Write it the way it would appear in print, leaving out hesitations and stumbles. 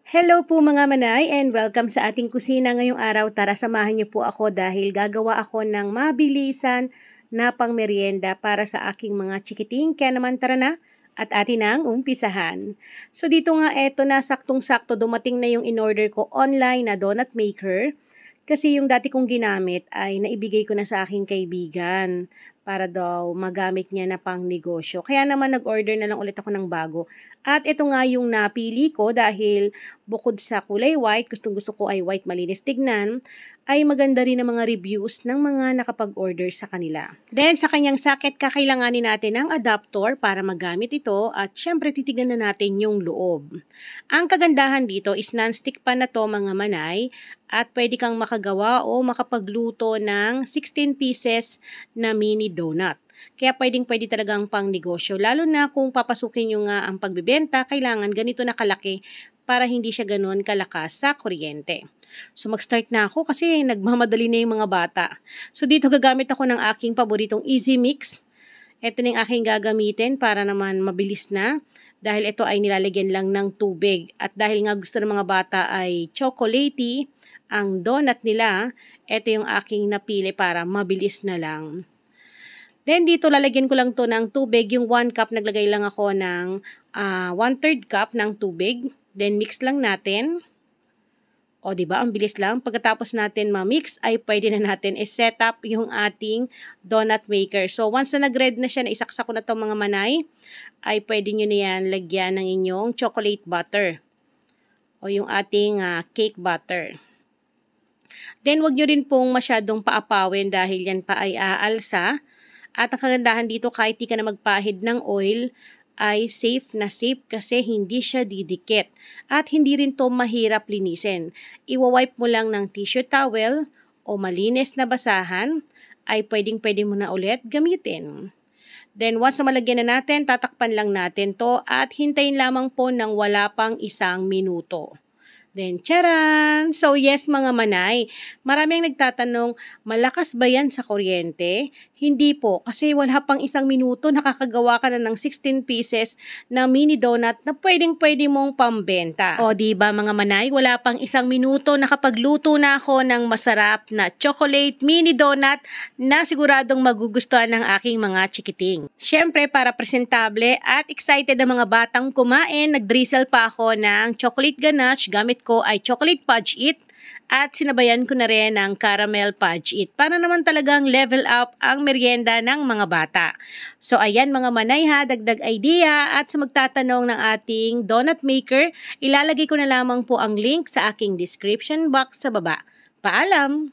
Hello po mga manay and welcome sa ating kusina ngayong araw. Tara samahan niyo po ako dahil gagawa ako ng mabilisan na pangmeryenda para sa aking mga chikiting. Kaya naman tara na at atin ang umpisahan. So dito nga eto na saktong-sakto dumating na yung in-order ko online na donut maker. Kasi yung dati kong ginamit ay naibigay ko na sa aking kaibigan para daw magamit niya na pang negosyo. Kaya naman nag-order na lang ulit ako ng bago. At ito nga yung napili ko dahil bukod sa kulay white, gustong-gusto ko ay white malinis tignan, ay maganda rin ang mga reviews ng mga nakapag-order sa kanila. Then sa kanyang socket, kakailanganin natin ng adapter para magamit ito at syempre titignan na natin yung loob. Ang kagandahan dito is non-stick pan na to mga manay at pwede kang makagawa o makapagluto ng 16 pieces na mini donut. Kaya pwede talagang pang negosyo. Lalo na kung papasukin nyo nga ang pagbibenta, kailangan ganito na kalaki para hindi siya ganoon kalakas sa kuryente. So mag-start na ako kasi nagmamadali na yung mga bata. So dito gagamit ako ng aking paboritong Easy Mix. Ito na yung aking gagamitin para naman mabilis na. Dahil ito ay nilalagyan lang ng tubig. At dahil nga gusto ng mga bata ay chocolatey ang donut nila, ito yung aking napili para mabilis na lang. Then dito lalagyan ko lang to ng tubig. Yung 1 cup naglagay lang ako ng 1/3 cup ng tubig. Then mix lang natin. O diba, ang bilis lang. Pagkatapos natin ma-mix ay pwede na natin i-set up yung ating donut maker. So once na nag-red na siya, na isaksak ko na to mga manay, ay pwede nyo na yan lagyan ng inyong chocolate butter. O yung ating cake butter. Then wag nyo rin pong masyadong paapawin dahil yan pa ay aalsa. At ang kagandahan dito, kahit di ka na magpahid ng oil, ay safe na safe kasi hindi siya didikit. At hindi rin to mahirap linisin. Iwa-wipe mo lang ng tissue towel o malinis na basahan, ay pwedeng-pwede mo na ulit gamitin. Then once na malagyan na natin, tatakpan lang natin to at hintayin lamang po ng wala pang 1 minuto. Then, charan! So, yes mga manay, marami ang nagtatanong, malakas ba yan sa kuryente? Hindi po, kasi wala pang 1 minuto, nakakagawa ka na ng 16 pieces na mini donut na pwedeng-pwede mong pambenta. O, diba mga manay, wala pang 1 minuto, nakapagluto na ako ng masarap na chocolate mini donut na siguradong magugustuhan ng aking mga chikiting. Siyempre, para presentable at excited ang mga batang kumain, nag-drizzle pa ako ng chocolate ganache, gamit ko ay chocolate fudge it at sinabayan ko na rin ng caramel fudge it para naman talagang level up ang merienda ng mga bata. So ayan mga manay ha, dagdag idea at sa magtatanong ng ating donut maker, ilalagay ko na lamang po ang link sa aking description box sa baba. Paalam!